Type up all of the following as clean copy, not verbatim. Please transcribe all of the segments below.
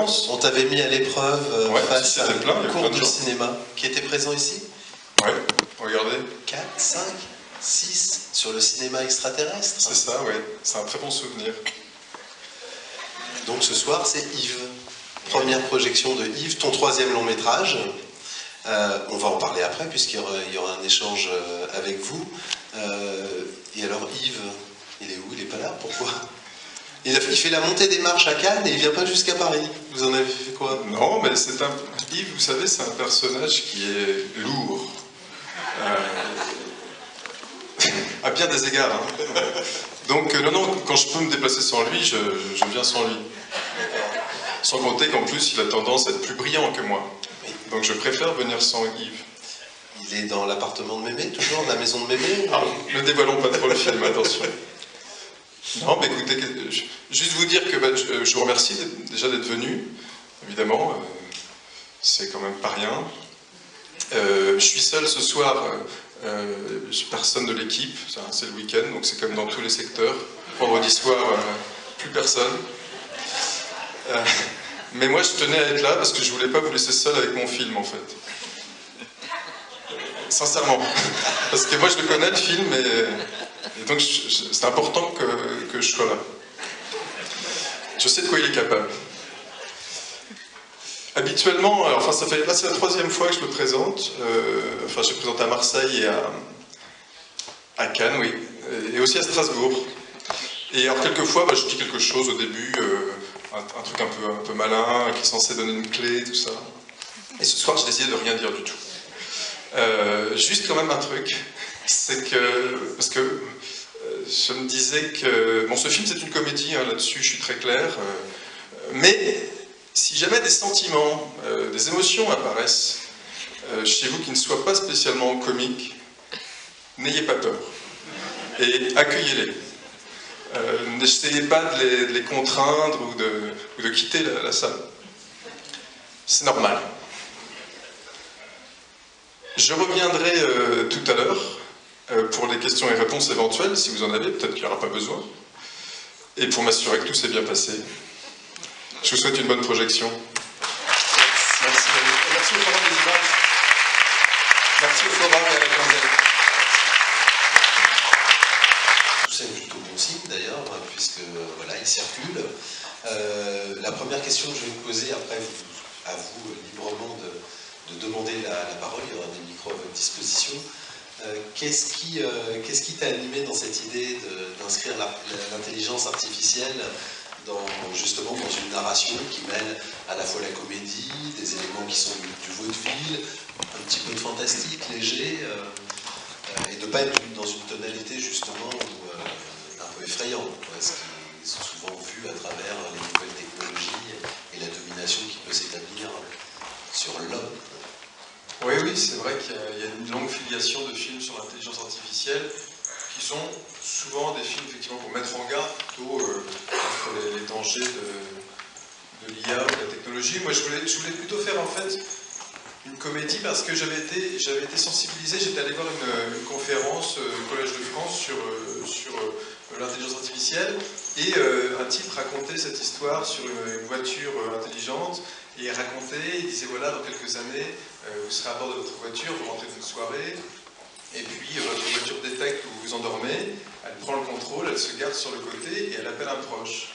vacances. On t'avait mis à l'épreuve face à un cours de cinéma qui était présent ici. Ouais, regardez. 4, 5, 6 sur le cinéma extraterrestre. C'est ça, ouais. C'est un très bon souvenir. Donc ce soir, c'est Yves. Première projection de Yves, ton 3e long métrage. On va en parler après, puisqu'il y aura un échange avec vous. Et alors Yves, il est où? Il n'est pas là? Pourquoi? Il fait la montée des marches à Cannes et il ne vient pas jusqu'à Paris. Vous en avez fait quoi? Non, mais c'est un... Yves, vous savez, c'est un personnage qui est lourd. À bien des égards. Hein. Donc, non, quand je peux me déplacer sans lui, je viens sans lui. Sans compter qu'en plus, il a tendance à être plus brillant que moi. Donc, je préfère venir sans Yves. Il est dans l'appartement de Mémé, toujours, la maison de Mémé? Ne dévoilons pas trop le film, attention. Non, mais écoutez, juste vous dire que je vous remercie déjà d'être venu, évidemment. C'est quand même pas rien. Je suis seul ce soir, personne de l'équipe, c'est le week-end, donc c'est comme dans tous les secteurs. Vendredi soir, plus personne. Mais moi, je tenais à être là parce que je voulais pas vous laisser seul avec mon film, en fait. Sincèrement. Parce que moi, je le connais, le film, et donc c'est important que je sois là. Je sais de quoi il est capable. Habituellement, enfin, c'est la 3e fois que je me présente. Enfin, je me présente à Marseille et à Cannes, oui. Et aussi à Strasbourg. Et alors, quelquefois, je dis quelque chose au début, un truc un peu malin, qui est censé donner une clé, tout ça. Et ce soir, j'ai décidé de rien dire du tout. Juste quand même un truc, c'est que, parce que je me disais que, bon, ce film c'est une comédie, hein, là-dessus je suis très clair, mais si jamais des sentiments, des émotions apparaissent chez vous qui ne soient pas spécialement comiques, n'ayez pas peur, et accueillez-les. N'essayez pas de les contraindre ou de quitter la salle. C'est normal. Je reviendrai tout à l'heure pour les questions et réponses éventuelles, si vous en avez, peut-être qu'il n'y aura pas besoin. Et pour m'assurer que tout s'est bien passé. Je vous souhaite une bonne projection. Merci. Merci au Forum des images. Merci au Forum et à la Candelle. Tout ça est plutôt bon signe d'ailleurs, puisque voilà, il circule. La première question que je vais vous poser, après à vous librement de demander la parole, il y aura des micros à votre disposition. Qu'est-ce qui t'a animé dans cette idée d'inscrire l'intelligence artificielle justement dans une narration qui mêle à la fois la comédie, des éléments qui sont du vaudeville, un petit peu de fantastique, léger, et de ne pas être dans une tonalité justement un peu effrayante, ce qui est souvent vu à travers les nouvelles technologies et la domination qui peut s'établir sur l'homme. Oui, c'est vrai qu'il y a une longue filiation de films sur l'intelligence artificielle qui sont souvent des films effectivement pour mettre en garde plutôt contre les dangers de l'IA ou de la technologie. Moi, je voulais plutôt faire en fait une comédie parce que j'avais été sensibilisé. J'étais allé voir une conférence au Collège de France sur l'intelligence artificielle et un type racontait cette histoire sur une voiture intelligente. Et il disait voilà, dans quelques années, vous serez à bord de votre voiture, vous rentrez d'une soirée, et puis votre voiture détecte où vous vous endormez, elle prend le contrôle, elle se garde sur le côté et elle appelle un proche.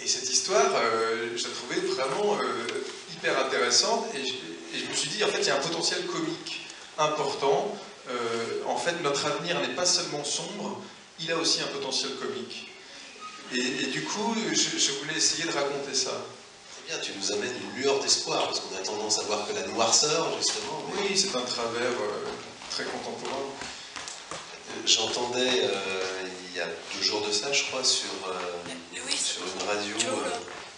Et cette histoire, je la trouvais vraiment hyper intéressante, et je me suis dit, en fait, il y a un potentiel comique important. En fait, notre avenir n'est pas seulement sombre, il a aussi un potentiel comique. Et du coup, je voulais essayer de raconter ça. Bien, tu nous amènes une lueur d'espoir, parce qu'on a tendance à voir que la noirceur, justement. Oui, c'est un travers très contemporain. J'entendais, il y a 2 jours de ça, je crois, sur une radio,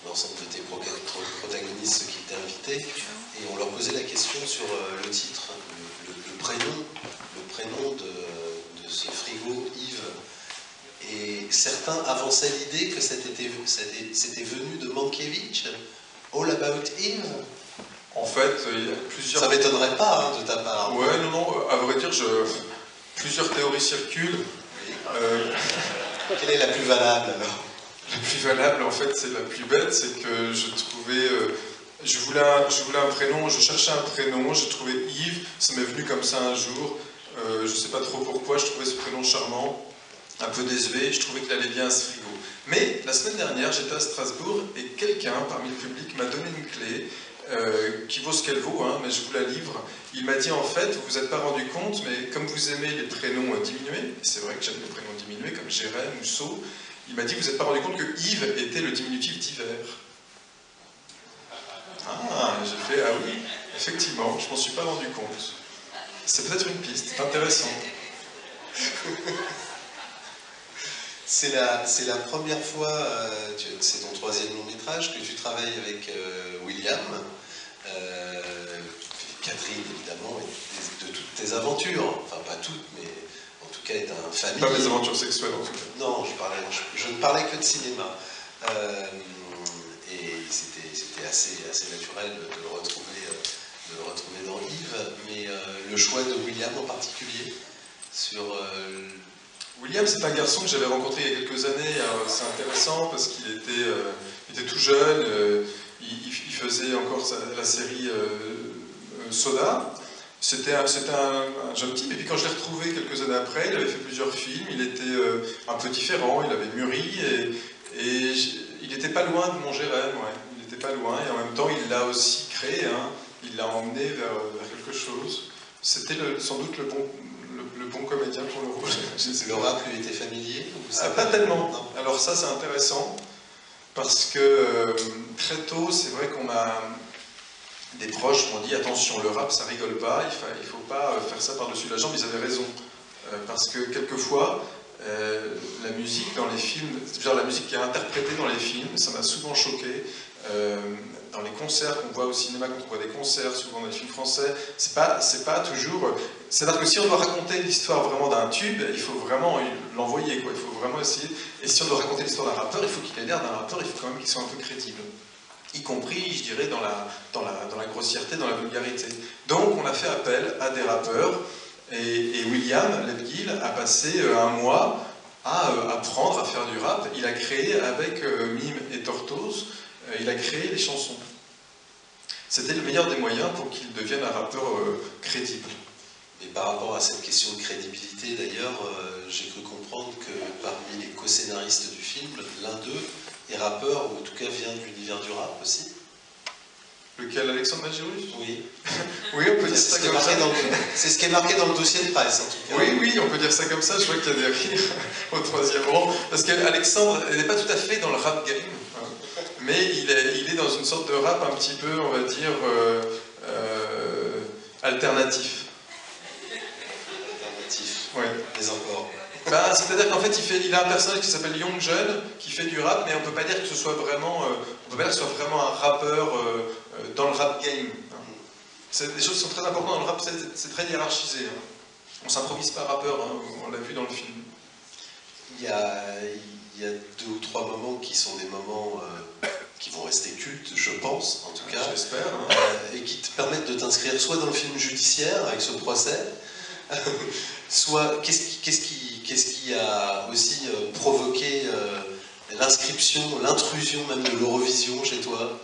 l'ensemble de tes protagonistes, ceux qui t'ont invité, et on leur posait la question sur le titre, le prénom de ce frigo, Yves. Et certains avançaient l'idée que c'était venu de Mankiewicz, All About Eve. En fait, il y a plusieurs... Ça ne m'étonnerait pas de ta part. Ouais, non, à vrai dire, plusieurs théories circulent. Quelle est la plus valable alors? la plus valable, en fait, c'est la plus bête, c'est que je trouvais... je voulais un prénom, je cherchais un prénom, j'ai trouvé Yves, ça m'est venu comme ça un jour, je sais pas trop pourquoi, je trouvais ce prénom charmant, un peu désuet, je trouvais qu'il allait bien à ce frigo. Mais la semaine dernière, j'étais à Strasbourg et quelqu'un parmi le public m'a donné une clé qui vaut ce qu'elle vaut, hein, mais je vous la livre. Il m'a dit en fait, vous vous êtes pas rendu compte, mais comme vous aimez les prénoms diminués, c'est vrai que j'aime les prénoms diminués comme Jérém ou So, il m'a dit vous n'êtes pas rendu compte que Yves était le diminutif d'hiver. Ah, j'ai fait, ah oui, effectivement, je m'en suis pas rendu compte. C'est peut-être une piste, c'est intéressant. C'est la première fois, c'est ton 3e long métrage, que tu travailles avec William, Catherine évidemment, et de toutes tes aventures, enfin pas toutes, mais en tout cas est un famille. Pas mes aventures sexuelles en tout cas. Non, je ne parlais que de cinéma. Et c'était assez naturel de le retrouver dans Yves, mais le choix de William en particulier sur... William, c'est un garçon que j'avais rencontré il y a quelques années. C'est intéressant parce qu'il était tout jeune, il faisait encore la série Soda. C'était un jeune type, et puis quand je l'ai retrouvé quelques années après, il avait fait plusieurs films, il était un peu différent, il avait mûri, et il n'était pas loin de mon Jérém, ouais. Il n'était pas loin, et en même temps il l'a aussi créé, hein. Il l'a emmené vers quelque chose. C'était sans doute le bon comédien pour le rôle. Le rap lui était familier ou pas tellement. Non. Alors ça c'est intéressant, parce que très tôt, c'est vrai qu'on m'a... Des proches m'ont dit attention, le rap ça rigole pas, il faut pas faire ça par-dessus la jambe. Ils avaient raison, parce que quelquefois la musique dans les films, c'est-à-dire la musique qui est interprétée dans les films, ça m'a souvent choqué. Dans les concerts qu'on voit au cinéma, quand on voit des concerts, souvent dans les films français, c'est pas toujours... C'est-à-dire que si on doit raconter l'histoire vraiment d'un tube, il faut vraiment l'envoyer, quoi. Il faut vraiment essayer. Et si on doit raconter l'histoire d'un rappeur, il faut qu'il ait l'air d'un rappeur, il faut quand même qu'il soit un peu crédible. Y compris, je dirais, dans la grossièreté, dans la vulgarité. Donc on a fait appel à des rappeurs, et William Lebguil a passé un mois à apprendre à faire du rap. Il a créé avec Mime et Tortoise, il a créé des chansons. C'était le meilleur des moyens pour qu'il devienne un rappeur crédible. Et par rapport à cette question de crédibilité, d'ailleurs, j'ai cru comprendre que parmi les co-scénaristes du film, l'un d'eux est rappeur, ou en tout cas vient de l'univers du rap aussi. Lequel, Alexandre Magirus? Oui. Oui, on peut dire ça comme ça. C'est ce qui est marqué dans le dossier de presse, en tout cas. Oui, on peut dire ça comme ça. Je vois qu'il y a des rires au 3e rang. Parce qu'Alexandre n'est pas tout à fait dans le rap game, hein, mais il est dans une sorte de rap un petit peu, on va dire, alternatif. Alternatif. Oui. Mais encore. C'est-à-dire qu'en fait, il a un personnage qui s'appelle Young Jeune, qui fait du rap, mais on ne peut pas dire que ce soit vraiment, un rappeur dans le rap game. Hein. Des choses qui sont très importantes dans le rap, c'est très hiérarchisé. Hein. On ne s'improvise pas rappeur, hein, on l'a vu dans le film. Il y a 2 ou 3 moments qui sont des moments qui vont rester cultes, je pense, en tout cas. J'espère. Hein. Et qui te permettent de t'inscrire soit dans le film judiciaire, avec ce procès, soit qu'est-ce qui a aussi provoqué l'inscription, l'intrusion même de l'Eurovision chez toi?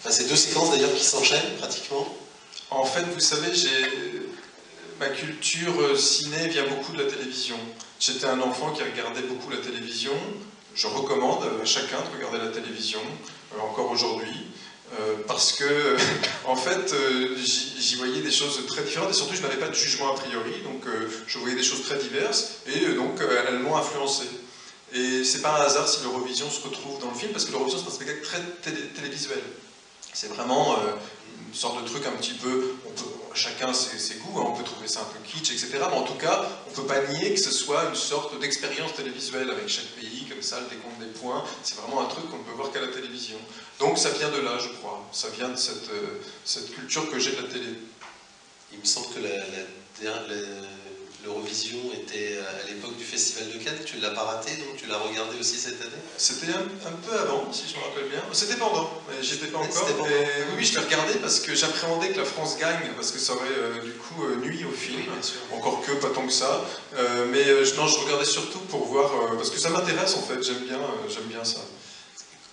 C'est 2 séquences d'ailleurs qui s'enchaînent pratiquement. En fait, vous savez, ma culture ciné vient beaucoup de la télévision. J'étais un enfant qui regardait beaucoup la télévision. Je recommande à chacun de regarder la télévision, encore aujourd'hui. Parce que, en fait, j'y voyais des choses très différentes, et surtout je n'avais pas de jugement a priori, donc je voyais des choses très diverses, et donc elles m'ont influencé. Et c'est pas un hasard si l'Eurovision se retrouve dans le film, parce que l'Eurovision c'est un spectacle très télévisuel. C'est vraiment une sorte de truc un petit peu, chacun ses goûts, hein, on peut trouver ça un peu kitsch, etc. Mais en tout cas, on ne peut pas nier que ce soit une sorte d'expérience télévisuelle avec chaque pays, comme ça, le décompte des points. C'est vraiment un truc qu'on ne peut voir qu'à la télévision. Donc ça vient de là, je crois. Ça vient de cette culture que j'ai de la télé. Il me semble que l'Eurovision était à l'époque du Festival de Cannes, tu ne l'as pas raté, donc tu l'as regardé aussi cette année? C'était un peu avant, si je me rappelle bien. C'était pendant, mais j'étais pas encore. Pendant. Et oui, je l'ai regardé parce que j'appréhendais que la France gagne, parce que ça aurait du coup nuit au film. Oui, bien sûr. Encore que, pas tant que ça. Non, je regardais surtout pour voir, parce que ça m'intéresse en fait, j'aime bien ça.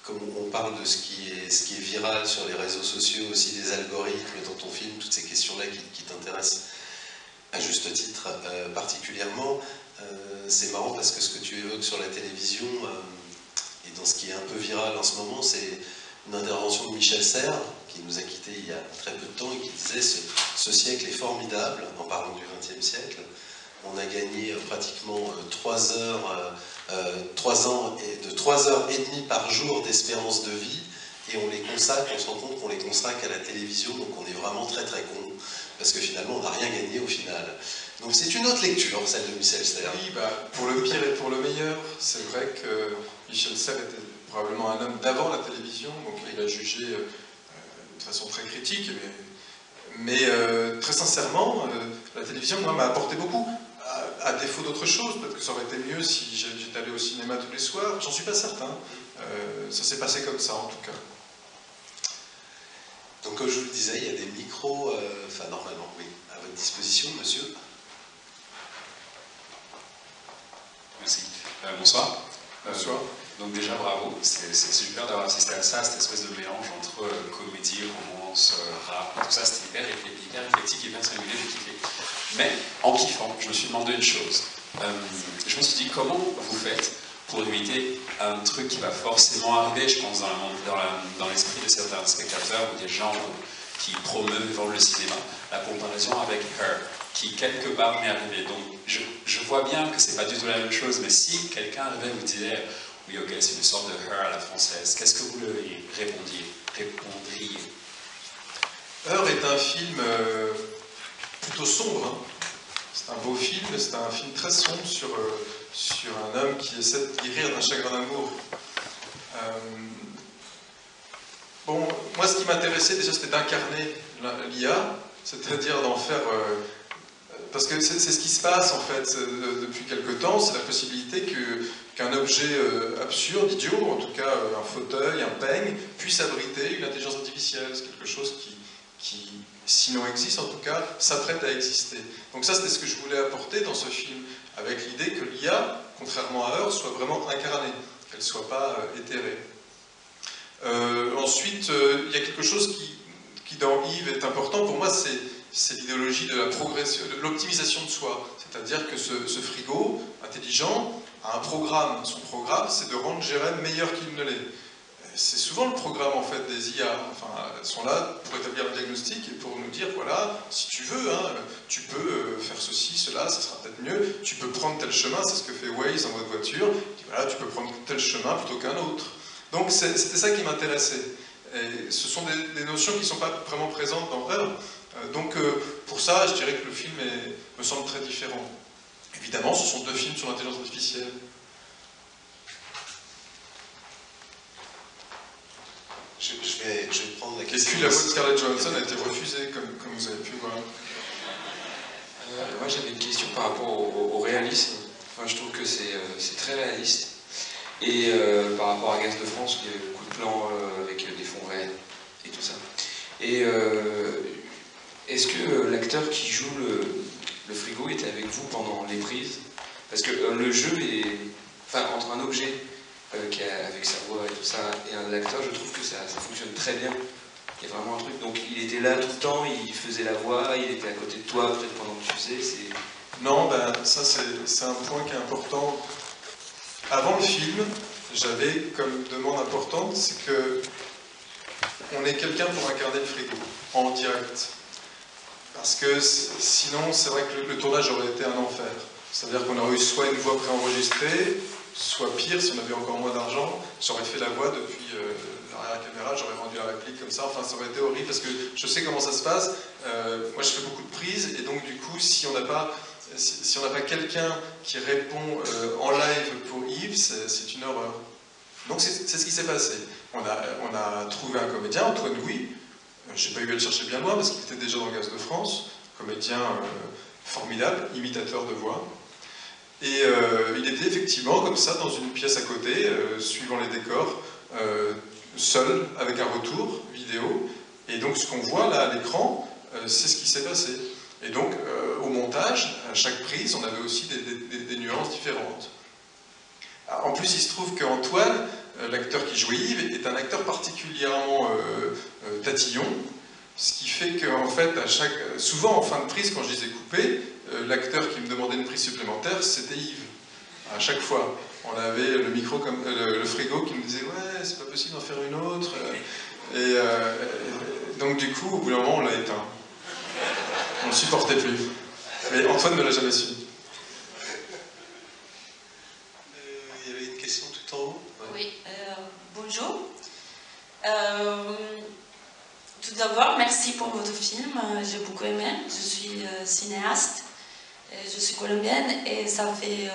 Comme on parle de ce qui est viral sur les réseaux sociaux, aussi des algorithmes dans ton film, toutes ces questions-là qui t'intéressent à juste titre particulièrement, c'est marrant parce que ce que tu évoques sur la télévision et dans ce qui est un peu viral en ce moment, c'est une intervention de Michel Serres, qui nous a quittés il y a très peu de temps et qui disait ce siècle est formidable, en parlant du XXe siècle. On a gagné pratiquement 3 heures, 3 ans et de 3 heures et demie par jour d'espérance de vie, et on les consacre, on se rend compte qu'on les consacre à la télévision, donc on est vraiment très très con, parce que finalement on n'a rien gagné au final. Donc c'est une autre lecture, celle de Michel Serres. Oui, pour le pire et pour le meilleur, c'est vrai que Michel Serres était probablement un homme d'avant la télévision, donc il a jugé de façon très critique, mais très sincèrement, la télévision, moi, m'a apporté beaucoup. À défaut d'autre chose, peut-être que ça aurait été mieux si j'étais allé au cinéma tous les soirs, j'en suis pas certain. Ça s'est passé comme ça en tout cas. Donc comme je vous le disais, il y a des micros, enfin normalement, oui, à votre disposition, monsieur. Merci. Bonsoir. Bonsoir. Donc déjà bravo, c'est super d'avoir assisté à ça, cette espèce de mélange entre comédie, romance, rap, tout ça, c'était hyper éclectique, hyper singulier, j'ai kiffé. Mais en kiffant, je me suis demandé une chose. Je me suis dit comment vous faites pour éviter un truc qui va forcément arriver, je pense, dans l'esprit de certains spectateurs ou des gens qui promeuvent et vendent le cinéma, la comparaison avec Her, qui quelque part m'est arrivée. Donc je vois bien que c'est pas du tout la même chose, mais si quelqu'un arrivait et vous disait oui, ok, c'est une sorte de Her à la française, qu'est-ce que vous lui répondriez? Her est un film plutôt sombre. Hein. C'est un beau film, c'est un film très sombre sur un homme qui essaie de guérir d'un chagrin d'amour. Bon, moi ce qui m'intéressait déjà c'était d'incarner l'IA, c'est-à-dire d'en faire... parce que c'est ce qui se passe en fait depuis quelque temps, c'est la possibilité qu'un objet absurde, idiot, en tout cas un fauteuil, un peigne, puisse abriter une intelligence artificielle. C'est quelque chose qui, sinon existe en tout cas, s'apprête à exister. Donc ça c'était ce que je voulais apporter dans ce film, avec l'idée que l'IA, contrairement à Her, soit vraiment incarnée, qu'elle ne soit pas éthérée. Ensuite, il y a quelque chose qui dans Yves est important, pour moi c'est l'idéologie de la progression, de l'optimisation de soi. C'est-à-dire que ce frigo intelligent a un programme. Son programme, c'est de rendre Jérém meilleur qu'il ne l'est. C'est souvent le programme en fait des IA. Enfin, elles sont là pour établir un diagnostic et pour nous dire voilà, si tu veux, hein, tu peux faire ceci, cela, ça sera peut-être mieux. Tu peux prendre tel chemin, c'est ce que fait Waze dans votre voiture. Il dit, voilà, tu peux prendre tel chemin plutôt qu'un autre. Donc c'était ça qui m'intéressait. Et ce sont des notions qui ne sont pas vraiment présentes dans Her. Donc pour ça, je dirais que le film me semble très différent. Évidemment, ce sont 2 films sur l'intelligence artificielle. Je vais prendre la question. Et puis la voix de Scarlett Johansson a été refusée, comme vous avez pu voir. Moi j'avais une question par rapport au réalisme. Enfin, je trouve que c'est très réaliste. Et par rapport à Gaz de France, il y a beaucoup de plans avec des fonds réels et tout ça. Et est-ce que l'acteur qui joue le frigo était avec vous pendant les prises? Parce que le jeu est... Enfin, entre un objet avec sa voix et tout ça, et un acteur, je trouve que ça fonctionne très bien. Il y a vraiment un truc. Donc il était là tout le temps, il faisait la voix, il était à côté de toi, peut-être pendant que tu faisais. Non, ça c'est un point qui est important. Avant le film, j'avais comme demande importante, c'est que on ait quelqu'un pour incarner le frigo, en direct. Parce que sinon, c'est vrai que le tournage aurait été un enfer. C'est-à-dire qu'on aurait eu soit une voix préenregistrée, soit pire, si on avait encore moins d'argent, j'aurais fait la voix depuis l'arrière-caméra, j'aurais rendu la réplique comme ça, enfin ça aurait été horrible parce que je sais comment ça se passe. Moi je fais beaucoup de prises et donc du coup, si on n'a pas quelqu'un qui répond en live pour Yves, c'est une horreur. Donc c'est ce qui s'est passé. On a trouvé un comédien, Antoine Louis. J'ai pas eu à le chercher bien loin parce qu'il était déjà dans Gaz de France, comédien formidable imitateur de voix. Et il était effectivement comme ça dans une pièce à côté, suivant les décors, seul, avec un retour vidéo. Et donc ce qu'on voit là à l'écran, c'est ce qui s'est passé. Et donc au montage, à chaque prise, on avait aussi des nuances différentes. En plus, il se trouve qu'Antoine, l'acteur qui jouait Yves, est un acteur particulièrement tatillon, ce qui fait qu'en fait, souvent en fin de prise, quand je les ai coupés, l'acteur qui me demandait une prise supplémentaire, c'était Yves, à chaque fois. On avait le micro, comme le frigo qui me disait « ouais, c'est pas possible d'en faire une autre ». Et donc du coup, au bout d'un moment, on l'a éteint. On ne le supportait plus. Mais Antoine ne l'a jamais su. Il y avait une question tout en haut. Oui, bonjour. Tout d'abord, merci pour votre film. J'ai beaucoup aimé. Je suis cinéaste. Je suis colombienne et ça fait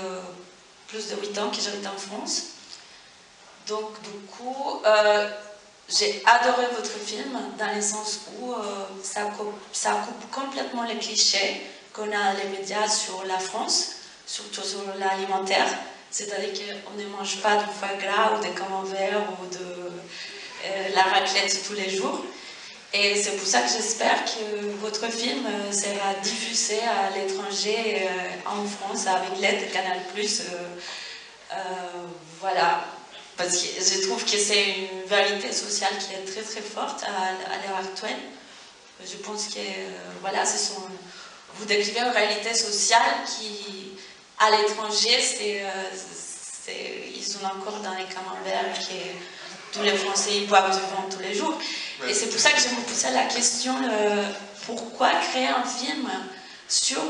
plus de 8 ans que j'habite en France. Donc, du coup, j'ai adoré votre film dans le sens où ça coupe complètement les clichés qu'on a les médias sur la France, surtout sur l'alimentaire. C'est-à-dire qu'on ne mange pas de foie gras ou de camembert ou de la raclette tous les jours. Et c'est pour ça que j'espère que votre film sera diffusé à l'étranger, en France, avec l'aide de Canal+. Voilà. Parce que je trouve que c'est une vérité sociale qui est très très forte à l'heure actuelle. Je pense que voilà, vous décrivez une réalité sociale qui, à l'étranger, ils sont encore dans les camemberts que tous les Français boivent du vin tous les jours. Ouais. Et c'est pour ça que je me posais la question, pourquoi créer un film sur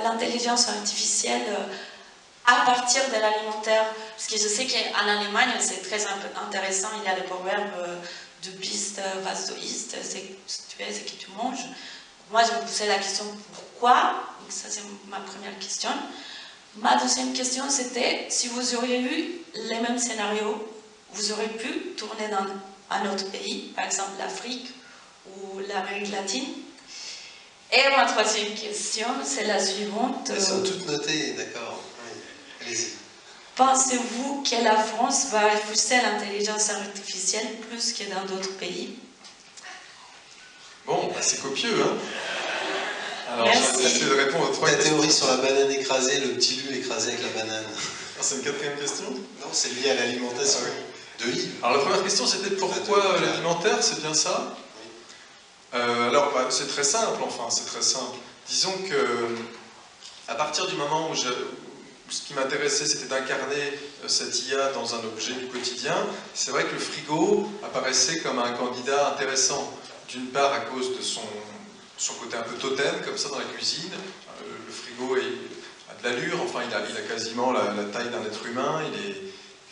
l'intelligence artificielle à partir de l'alimentaire? Parce que je sais qu'en Allemagne, c'est très intéressant, il y a le proverbe du bist, was du isst, tu es ce que tu manges. Moi, je me posais la question, pourquoi? Donc ça, c'est ma première question. Ma deuxième question, c'était, si vous auriez eu les mêmes scénarios, vous auriez pu tourner dans un autre pays, par exemple l'Afrique ou l'Amérique latine. Et ma troisième question, c'est la suivante. Elles sont toutes notées, d'accord. Oui. Allez-y. Pensez-vous que la France va refuser l'intelligence artificielle plus que dans d'autres pays? Bon, c'est copieux, hein? Alors, j'essaie de répondre aux trois questions. La théorie sur la banane écrasée, le petit lu écrasé avec la banane. C'est une quatrième question? Non, c'est lié à l'alimentation. Ah, oui. De Yves. Alors la première question c'était pourquoi l'alimentaire, c'est bien ça? Oui. Alors bah, c'est très simple, enfin c'est très simple. Disons que à partir du moment où ce qui m'intéressait c'était d'incarner cette IA dans un objet du quotidien, c'est vrai que le frigo apparaissait comme un candidat intéressant. D'une part à cause de son côté un peu totem, comme ça dans la cuisine. Le frigo a de l'allure, enfin il a quasiment la taille d'un être humain,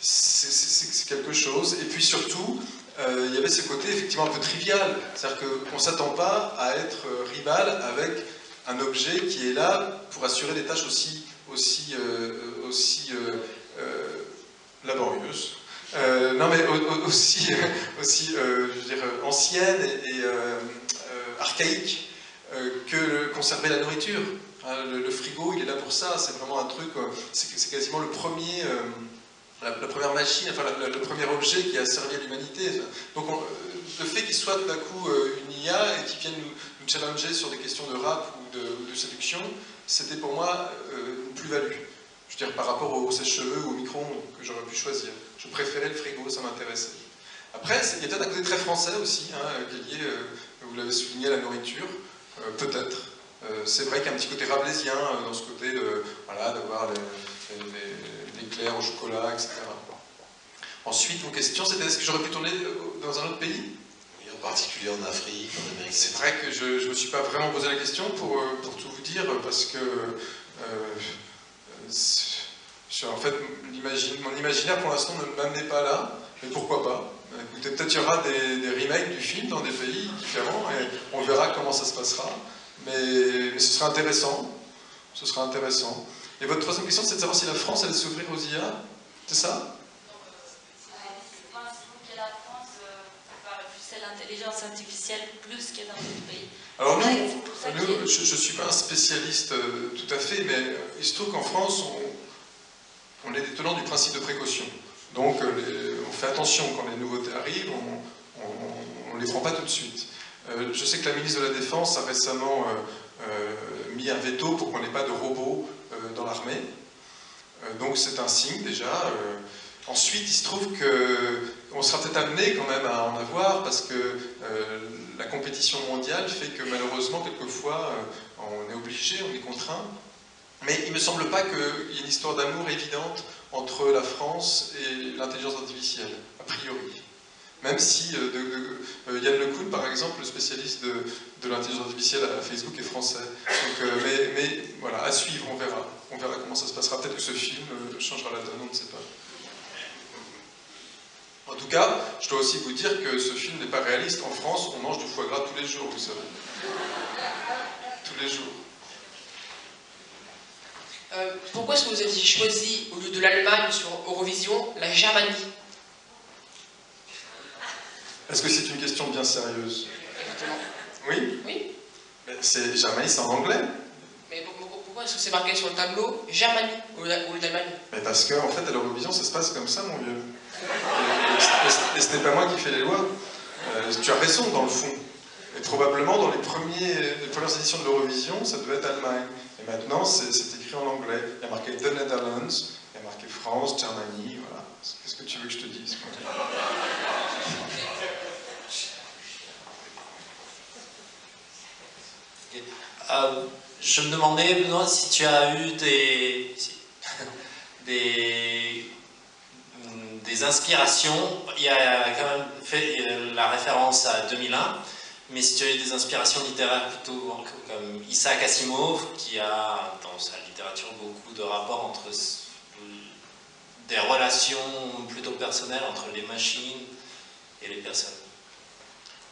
c'est quelque chose. Et puis surtout, il y avait ce côté effectivement un peu trivial, c'est-à-dire qu'on ne s'attend pas à être rival avec un objet qui est là pour assurer des tâches aussi laborieuses. Non mais aussi je veux dire, anciennes et archaïques que conserver la nourriture. Le frigo, il est là pour ça, c'est vraiment un truc, c'est quasiment le premier... la première machine, enfin le premier objet qui a servi à l'humanité. Donc le fait qu'il soit tout d'un coup une IA et qu'il vienne nous challenger sur des questions de rap ou de séduction, c'était pour moi une plus-value. Je veux dire, par rapport au sèche-cheveux ou au micro-ondes que j'aurais pu choisir. Je préférais le frigo, ça m'intéressait. Après, il y a peut-être un côté très français aussi, hein, qui est lié, vous l'avez souligné, à la nourriture, peut-être. C'est vrai qu'il y a un petit côté rabelaisien dans ce côté de, voilà, d'avoir l'éclair au chocolat, etc. Ensuite, mon question, c'était est-ce que j'aurais pu tourner dans un autre pays? Oui, en particulier en Afrique, en Amérique. C'est vrai que je ne me suis pas vraiment posé la question pour tout vous dire, parce que en fait, mon imaginaire pour l'instant ne m'amenait pas là, mais pourquoi pas? Écoutez, peut-être qu'il y aura des remakes du film dans des pays différents, et on verra comment ça se passera, mais ce sera intéressant, ce sera intéressant. Et votre troisième question, c'est de savoir si la France allait s'ouvrir aux IA, c'est ça? Pensez-vous que la France va refuser l'intelligence artificielle plus que dans d'autres pays. Alors C'est pour ça nous je ne suis pas un spécialiste tout à fait, mais il se trouve qu'en France, on est des tenants du principe de précaution. Donc on fait attention quand les nouveautés arrivent, on ne les prend pas tout de suite. Je sais que la ministre de la Défense a récemment mis un veto pour qu'on n'ait pas de robots dans l'armée. Donc c'est un signe déjà. Ensuite, il se trouve qu'on sera peut-être amené quand même à en avoir parce que la compétition mondiale fait que malheureusement, quelquefois, on est obligé, on est contraint. Mais il ne me semble pas qu'il y ait une histoire d'amour évidente entre la France et l'intelligence artificielle, a priori. Même si Yann LeCun, par exemple, le spécialiste de l'intelligence artificielle à Facebook, est français. Donc, mais voilà, à suivre, on verra. On verra comment ça se passera. Peut-être que ce film changera la donne, on ne sait pas. En tout cas, je dois aussi vous dire que ce film n'est pas réaliste. En France, on mange du foie gras tous les jours, vous savez. Tous les jours. Pourquoi est-ce que vous avez choisi, au lieu de l'Allemagne sur Eurovision, la Germanie? Est-ce que c'est une question bien sérieuse? Exactement. Oui? Oui. Mais Germanie, c'est en anglais. Mais pourquoi est-ce que c'est marqué sur le tableau Germanie au lieu d'Allemagne? Mais parce qu'en fait, à l'Eurovision, ça se passe comme ça, mon vieux. Et ce n'est pas moi qui fais les lois. Tu as raison, dans le fond. Et probablement, dans les premières éditions de l'Eurovision, ça devait être Allemagne. Et maintenant, c'est écrit en anglais. Il y a marqué The Netherlands, il y a marqué France, Germany, voilà. Qu'est-ce que tu veux que je te dise? Je me demandais, Benoît, si tu as eu des inspirations. Il y a quand même fait la référence à 2001, mais si tu as eu des inspirations littéraires plutôt comme Isaac Asimov, qui a dans sa littérature beaucoup de rapports entre des relations plutôt personnelles entre les machines et les personnes.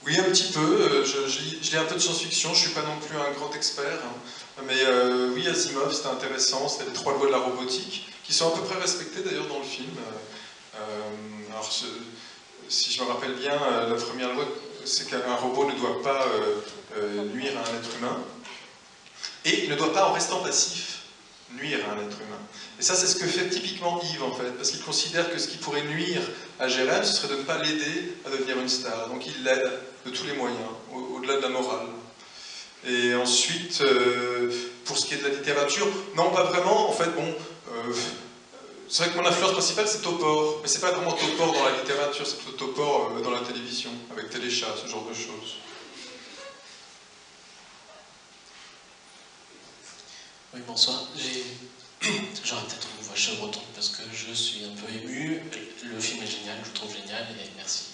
Oui, un petit peu. Je lis un peu de science-fiction, je ne suis pas non plus un grand expert. Hein. Mais oui, Asimov, c'était intéressant. C'était les 3 lois de la robotique, qui sont à peu près respectées d'ailleurs dans le film. Alors, si je me rappelle bien, la première loi, c'est qu'un robot ne doit pas nuire à un être humain. Et il ne doit pas, en restant passif, nuire à un être humain. Et ça, c'est ce que fait typiquement Yves, en fait, parce qu'il considère que ce qui pourrait nuire à Jérém, ce serait de ne pas l'aider à devenir une star. Donc il l'aide de tous les moyens, au-delà de la morale. Et ensuite, pour ce qui est de la littérature, non, pas vraiment. En fait, bon, c'est vrai que mon influence principale, c'est Topor. Mais c'est pas vraiment Topor dans la littérature, c'est plutôt Topor dans la télévision, avec Téléchat, ce genre de choses. Oui, bonsoir. J'aurais peut-être une voix chevrotante parce que je suis un peu ému. Le film est génial, je le trouve génial et merci.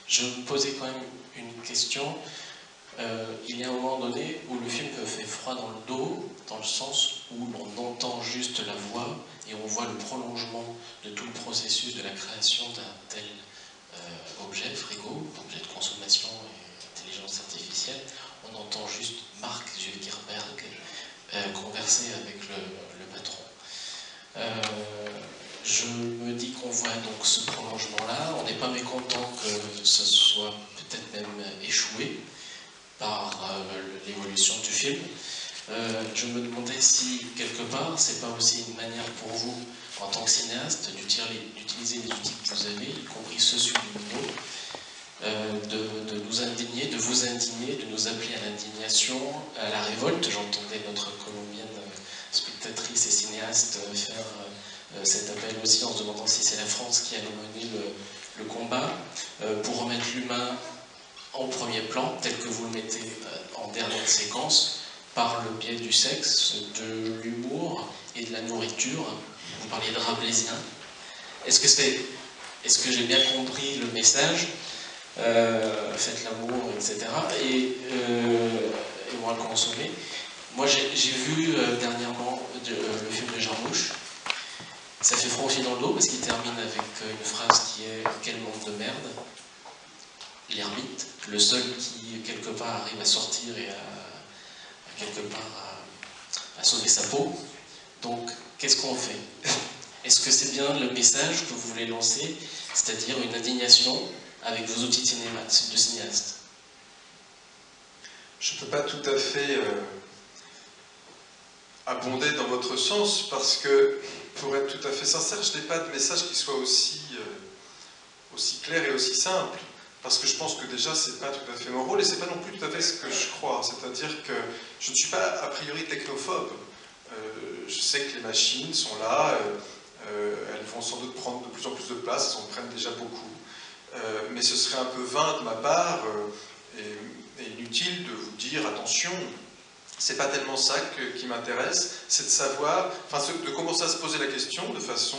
Je me posais quand même une question. Il y a un moment donné où le film me fait froid dans le dos, dans le sens où l'on entend juste la voix et on voit le prolongement de tout le processus de la création d'un tel objet, frigo, objet de consommation et intelligence artificielle. On entend juste Mark Zuckerberg converser avec le patron. Je me dis qu'on voit donc ce prolongement-là. On n'est pas mécontent que ce soit peut-être même échoué par l'évolution du film. Je me demandais si, quelque part, c'est pas aussi une manière pour vous, en tant que cinéaste, d'utiliser les outils que vous avez, y compris ceux subliminaux, de nous indigner, de vous indigner, de nous appeler à l'indignation, à la révolte. J'entendais notre colombienne spectatrice et cinéaste faire cet appel aussi en se demandant si c'est la France qui allait mener le combat pour remettre l'humain en premier plan, tel que vous le mettez en dernière séquence, par le biais du sexe, de l'humour et de la nourriture. Vous parliez de Rabelaisien. Est-ce que j'ai bien compris le message? Faites l'amour, etc. Et moi consommer. Moi j'ai vu dernièrement le film de Jarmouche. Ça fait froid aussi dans le dos parce qu'il termine avec une phrase qui est « Quel monde de merde ?» L'ermite, le seul qui quelque part arrive à sortir et à quelque part à sauver sa peau. Donc qu'est-ce qu'on fait? Est-ce que c'est bien le message que vous voulez lancer, c'est-à-dire une indignation avec vos outils de cinéaste? Je ne peux pas tout à fait abonder dans votre sens, parce que, pour être tout à fait sincère, je n'ai pas de message qui soit aussi clair et aussi simple. Parce que je pense que déjà, ce n'est pas tout à fait mon rôle, et ce n'est pas non plus tout à fait ce que je crois. C'est-à-dire que je ne suis pas a priori technophobe. Je sais que les machines sont là, elles vont sans doute prendre de plus en plus de place, elles en prennent déjà beaucoup. Mais ce serait un peu vain de ma part et inutile de vous dire attention. C'est pas tellement ça qui m'intéresse, c'est de savoir, enfin de commencer à se poser la question de façon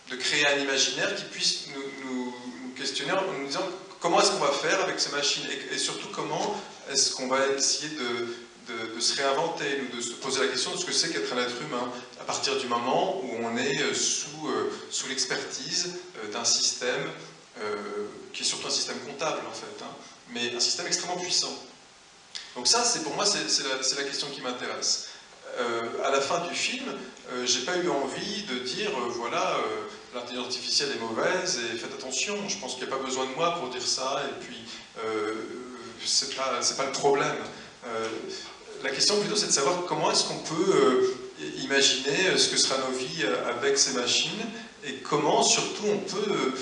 de créer un imaginaire qui puisse nous questionner en nous disant comment est-ce qu'on va faire avec ces machines et surtout comment est-ce qu'on va essayer de se réinventer ou de se poser la question de ce que c'est qu'être un être humain à partir du moment où on est sous l'expertise d'un système qui est surtout un système comptable en fait, hein, mais un système extrêmement puissant. Donc ça, pour moi, c'est la question qui m'intéresse. À la fin du film, j'ai pas eu envie de dire voilà, l'intelligence artificielle est mauvaise et faites attention. Je pense qu'il n'y a pas besoin de moi pour dire ça, et puis c'est pas le problème. La question plutôt, c'est de savoir comment est-ce qu'on peut imaginer ce que sera nos vies avec ces machines, et comment surtout on peut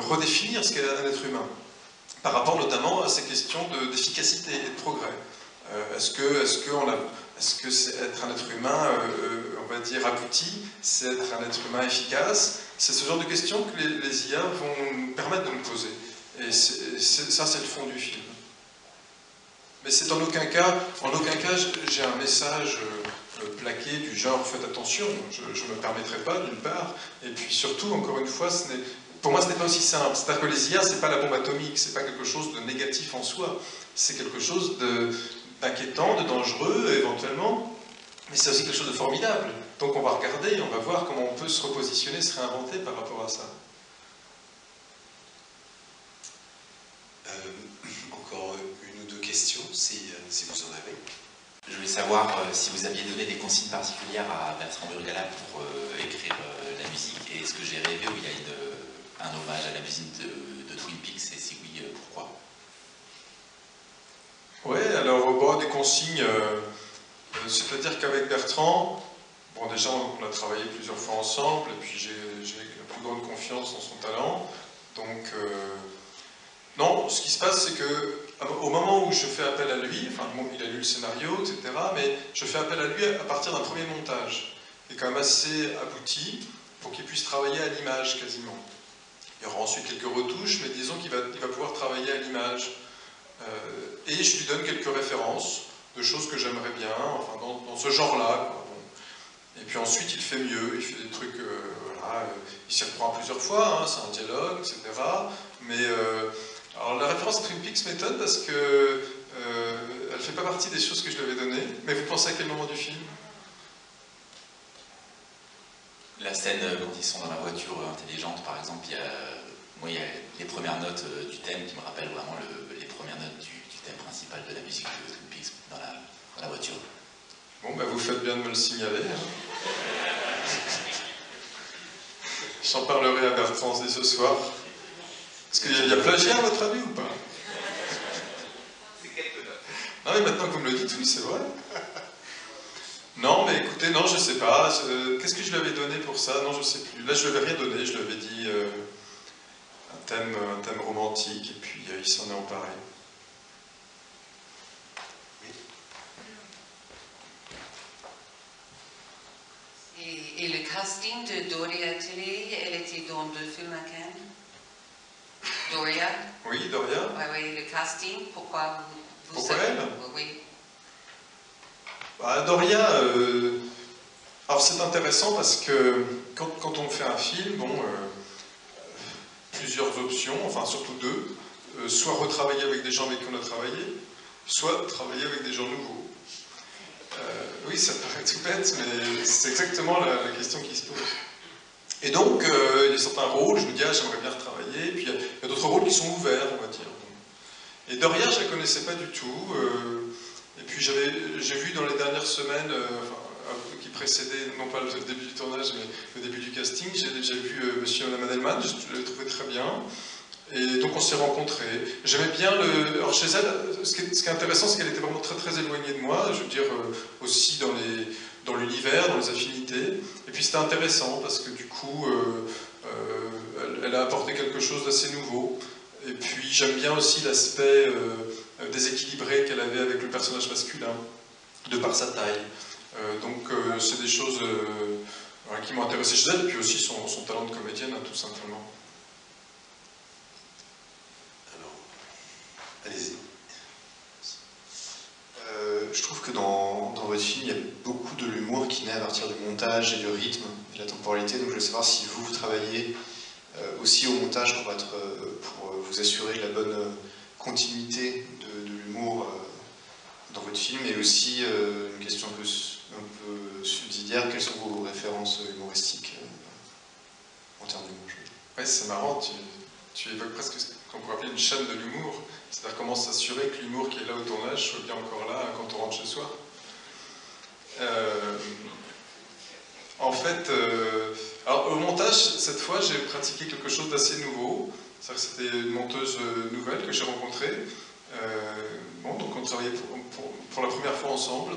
redéfinir ce qu'est un être humain, par rapport notamment à ces questions d'efficacité et de progrès. Est-ce que c'est être un être humain, on va dire, abouti, c'est être un être humain efficace? C'est ce genre de questions que les IA vont nous permettre de nous poser. Et ça, c'est le fond du film. Mais c'est en aucun cas j'ai un message plaqué du genre faites attention, je ne me permettrai pas d'une part, et puis surtout, encore une fois, pour moi ce n'est pas aussi simple. C'est-à-dire que les IA, c'est pas la bombe atomique, c'est pas quelque chose de négatif en soi, c'est quelque chose d'inquiétant, de dangereux éventuellement, mais c'est aussi quelque chose de formidable. Donc on va regarder, on va voir comment on peut se repositionner, se réinventer par rapport à ça. Encore une ou deux questions, si vous en avez. Je voulais savoir si vous aviez donné des consignes particulières à Bertrand Burgalat pour écrire la musique, et est-ce que j'ai rêvé où il y a un hommage à la musique de Twin Peaks, et si oui, pourquoi? Oui, alors des consignes, c'est-à-dire qu'avec Bertrand, bon déjà on a travaillé plusieurs fois ensemble, et puis j'ai la plus grande confiance dans son talent, donc non, ce qui se passe c'est que au moment où je fais appel à lui, enfin bon, il a lu le scénario, etc., mais je fais appel à lui à partir d'un premier montage, qui est quand même assez abouti, pour qu'il puisse travailler à l'image quasiment. Il y aura ensuite quelques retouches, mais disons qu'il va pouvoir travailler à l'image. Et je lui donne quelques références de choses que j'aimerais bien, enfin dans ce genre-là. Bon. Et puis ensuite, il fait mieux, il fait des trucs, voilà, il s'y reprend plusieurs fois, hein, c'est un dialogue, etc. Mais alors la référence à Twin Peaks m'étonne parce que elle ne fait pas partie des choses que je lui avais données. Mais vous pensez à quel moment du film? La scène quand ils sont dans la voiture intelligente, par exemple, il y a les premières notes du thème qui me rappellent vraiment les premières notes du thème principal de la musique de Twin Peaks dans la voiture. Bon, bah vous faites bien de me le signaler. Hein. J'en parlerai à Bertrand dès ce soir. Est-ce qu'il y a plagiat à votre avis ou pas? C'est quelques notes. Non mais maintenant que vous me le dites, oui, c'est vrai. Non, mais écoutez, non, je sais pas. Qu'est-ce que je lui avais donné pour ça? Non, je sais plus. Là, je lui avais rien donné. Je lui avais dit un thème romantique, et puis il s'en est emparé. Et le casting de Doria Tilly, elle était dans 2 films à Cannes. Doria? Oui, Doria. Oui, le casting, pourquoi vous Pourquoi savez? elle? Oui. Bah, Doria, alors c'est intéressant parce que quand on fait un film, bon, plusieurs options, enfin surtout 2, soit retravailler avec des gens avec qui on a travaillé, soit travailler avec des gens nouveaux. Oui, ça paraît tout bête, mais c'est exactement la question qui se pose. Et donc, il y a certains rôles, je me dis, ah, j'aimerais bien retravailler, et puis il y a d'autres rôles qui sont ouverts, on va dire. Et Doria, je ne la connaissais pas du tout, et puis j'ai vu dans les dernières semaines, qui précédé, non pas le début du tournage, mais le début du casting. J'ai vu monsieur et madame Adelman, je l'ai trouvé très bien. Et donc on s'est rencontrés. J'aimais bien le... Alors chez elle, ce qui est intéressant, c'est qu'elle était vraiment très très éloignée de moi, je veux dire, aussi dans l'univers, dans les affinités. Et puis c'était intéressant, parce que du coup, elle a apporté quelque chose d'assez nouveau. Et puis j'aime bien aussi l'aspect déséquilibré qu'elle avait avec le personnage masculin, de par sa taille. Donc c'est des choses qui m'ont intéressé chez elle, et puis aussi son talent de comédienne, tout simplement. Allez-y. Je trouve que dans votre film, il y a beaucoup de l'humour qui naît à partir du montage et du rythme et de la temporalité. Donc je voulais savoir si vous travaillez aussi au montage pour vous assurer de la bonne continuité de l'humour dans votre film, et aussi une question un peu subsidiaire, quelles sont vos références humoristiques en termes d'humour? Ouais, c'est marrant, tu évoques presque ce qu'on pourrait appeler une chaîne de l'humour. C'est-à-dire comment s'assurer que l'humour qui est là au tournage soit bien encore là quand on rentre chez soi. En fait, alors au montage, cette fois, j'ai pratiqué quelque chose d'assez nouveau. C'est-à-dire que c'était une monteuse nouvelle que j'ai rencontrée. Donc on travaillait pour la première fois ensemble.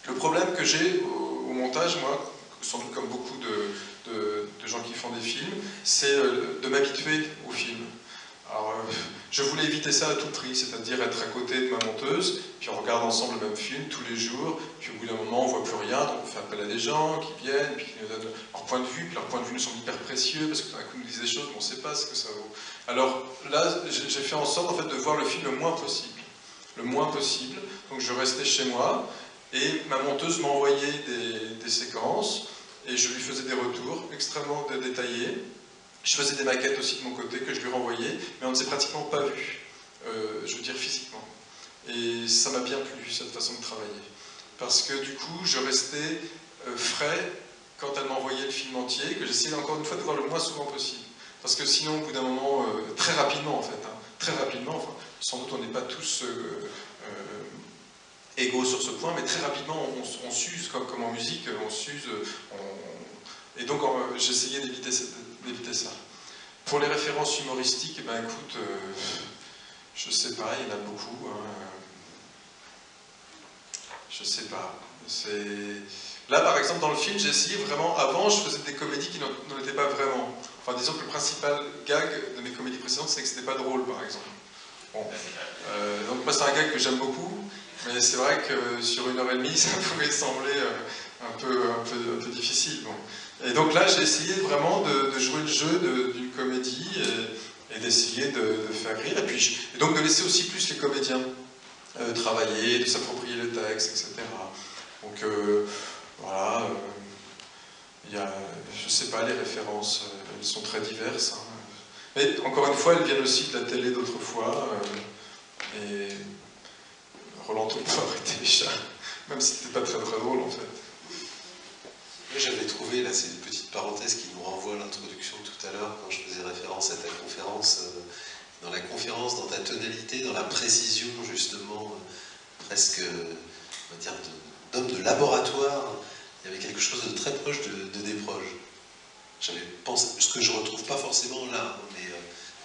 Le problème que j'ai au montage, moi, sans doute comme beaucoup de gens qui font des films, c'est de m'habituer au film. Alors, je voulais éviter ça à tout prix, c'est-à-dire être à côté de ma monteuse, puis on regarde ensemble le même film tous les jours, puis au bout d'un moment on ne voit plus rien, donc on fait appel à des gens qui viennent, puis qui nous donnent leur point de vue, puis leurs points de vue nous sont hyper précieux, parce que tout d'un coup ils nous disent des choses, mais on ne sait pas ce que ça vaut. Alors là, j'ai fait en sorte en fait, de voir le film le moins possible. Le moins possible, donc je restais chez moi, et ma monteuse m'envoyait des séquences, et je lui faisais des retours extrêmement détaillés. Je faisais des maquettes aussi de mon côté que je lui renvoyais, mais on ne s'est pratiquement pas vu, je veux dire physiquement. Et ça m'a bien plu, cette façon de travailler. Parce que du coup, je restais frais quand elle m'envoyait le film entier, que j'essayais encore une fois de voir le moins souvent possible. Parce que sinon, au bout d'un moment, très rapidement en fait, très rapidement, enfin, sans doute on n'est pas tous égaux sur ce point, mais très rapidement on s'use, comme en musique, on s'use, et donc j'essayais d'éviter ça. Pour les références humoristiques, eh ben, écoute, je sais pas, il y en a beaucoup. Je sais pas. Là, par exemple, dans le film, j'ai essayé vraiment... Avant, je faisais des comédies qui n'en étaient pas vraiment. Enfin, disons que le principal gag de mes comédies précédentes, c'est que c'était pas drôle, par exemple. Bon. Donc moi, c'est un gag que j'aime beaucoup, mais c'est vrai que sur 1h30, ça pouvait sembler un peu difficile. Bon. Et donc là, j'ai essayé vraiment de jouer le jeu d'une comédie et d'essayer de faire rire. Et donc de laisser aussi plus les comédiens travailler, de s'approprier le texte, etc. Donc voilà, il y a, je sais pas, les références, elles sont très diverses. Mais encore une fois, elles viennent aussi de la télé d'autrefois. Et Roland peut arrêter les chats, même si c'était pas très drôle en fait. J'avais trouvé, là c'est une petite parenthèse qui nous renvoie à l'introduction tout à l'heure, quand je faisais référence à ta conférence, dans la conférence, dans ta tonalité, dans la précision justement, presque, on va dire, d'homme de laboratoire, il y avait quelque chose de très proche de Desproges. J'avais pensé, ce que je ne retrouve pas forcément là, mais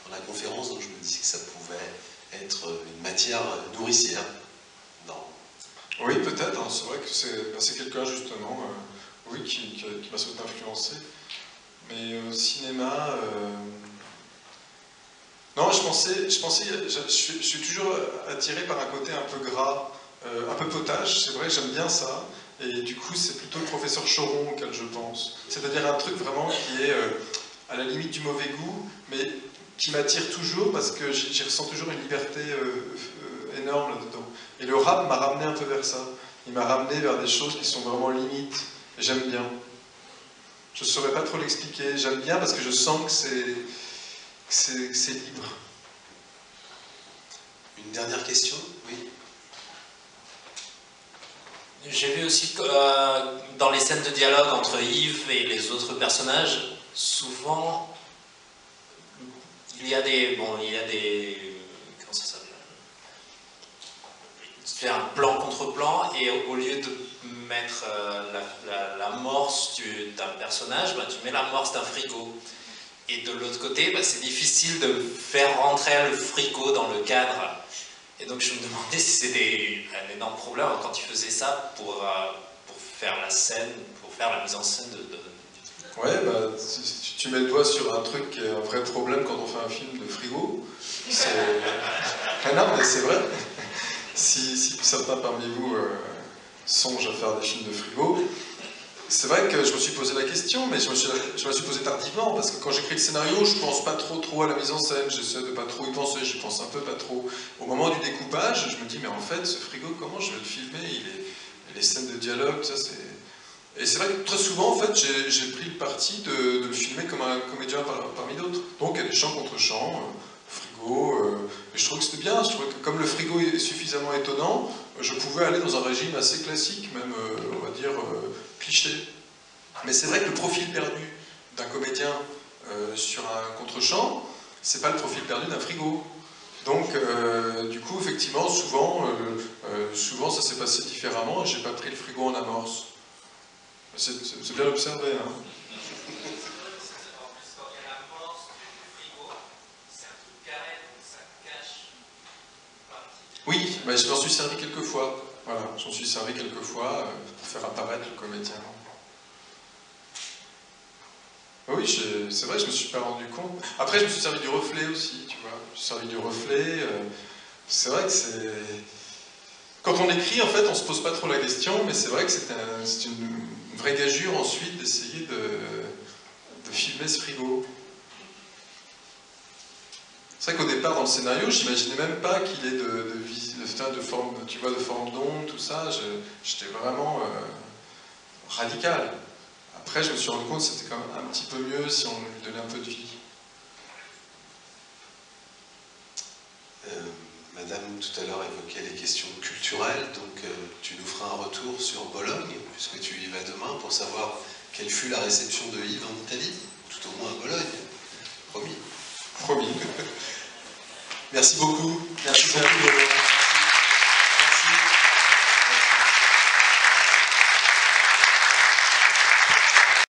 dans la conférence, donc je me disais que ça pouvait être une matière nourricière. Oui, peut-être, hein, c'est vrai que c'est quelqu'un justement... Oui, qui m'a souhaité influencer. Mais au cinéma... Non, je suis toujours attiré par un côté un peu gras, un peu potage, c'est vrai, j'aime bien ça. Et du coup, c'est plutôt le professeur Choron auquel je pense. C'est-à-dire un truc vraiment qui est à la limite du mauvais goût, mais qui m'attire toujours parce que j'y ressens toujours une liberté énorme là-dedans. Et le rap m'a ramené un peu vers ça. Il m'a ramené vers des choses qui sont vraiment limites. J'aime bien. Je ne saurais pas trop l'expliquer. J'aime bien parce que je sens que c'est libre. Une dernière question? Oui. J'ai vu aussi que dans les scènes de dialogue entre Yves et les autres personnages, souvent il y a des comment ça s'appelle? fais un plan contre plan et au lieu de mettre l'amorce d'un personnage, bah, tu mets l'amorce d'un frigo. Et de l'autre côté, bah, c'est difficile de faire rentrer le frigo dans le cadre. Et donc je me demandais si c'était un énorme problème quand tu faisais ça pour faire la scène, pour faire la mise en scène de... Ouais, bah, tu mets le doigt sur un truc qui est un vrai problème quand on fait un film de frigo. Non, mais c'est vrai. Si certains parmi vous songent à faire des films de frigo, c'est vrai que je me suis posé la question, mais je me suis posé tardivement, parce que quand j'écris le scénario, je pense pas trop à la mise en scène, j'essaie de pas trop y penser, j'y pense un peu pas trop. Au moment du découpage, je me dis, mais en fait, ce frigo, comment je vais le filmer? Les scènes de dialogue, ça c'est... Et c'est vrai que très souvent, en fait, j'ai pris le parti de le filmer comme un comédien parmi d'autres. Donc il y a des chants contre chants, frigo, et je trouvais que c'était bien, je trouvais que comme le frigo est suffisamment étonnant, je pouvais aller dans un régime assez classique, même, on va dire, cliché. Mais c'est vrai que le profil perdu d'un comédien sur un contre-champ, c'est pas le profil perdu d'un frigo. Donc, du coup, effectivement, souvent ça s'est passé différemment, et j'ai pas pris le frigo en amorce. C'est bien observé, hein. Oui, mais je m'en suis servi quelques fois. Voilà, j'en suis servi quelques fois pour faire apparaître le comédien. Oui, c'est vrai, je me suis pas rendu compte. Après, je me suis servi du reflet aussi, tu vois. Je me suis servi du reflet. C'est vrai que c'est... Quand on écrit, en fait, on se pose pas trop la question, mais c'est vrai que c'est une vraie gageure ensuite d'essayer de filmer ce frigo. C'est vrai qu'au départ, dans le scénario, j'imaginais même pas qu'il ait de forme, tu vois, de forme d'onde, tout ça. J'étais vraiment radical. Après, je me suis rendu compte que c'était quand même un petit peu mieux si on lui donnait un peu de vie. Madame, tout à l'heure, évoquait les questions culturelles, donc tu nous feras un retour sur Bologne, puisque tu y vas demain, pour savoir quelle fut la réception de Yves en Italie, tout au moins à Bologne. Promis. Promis. Merci beaucoup. Merci beaucoup.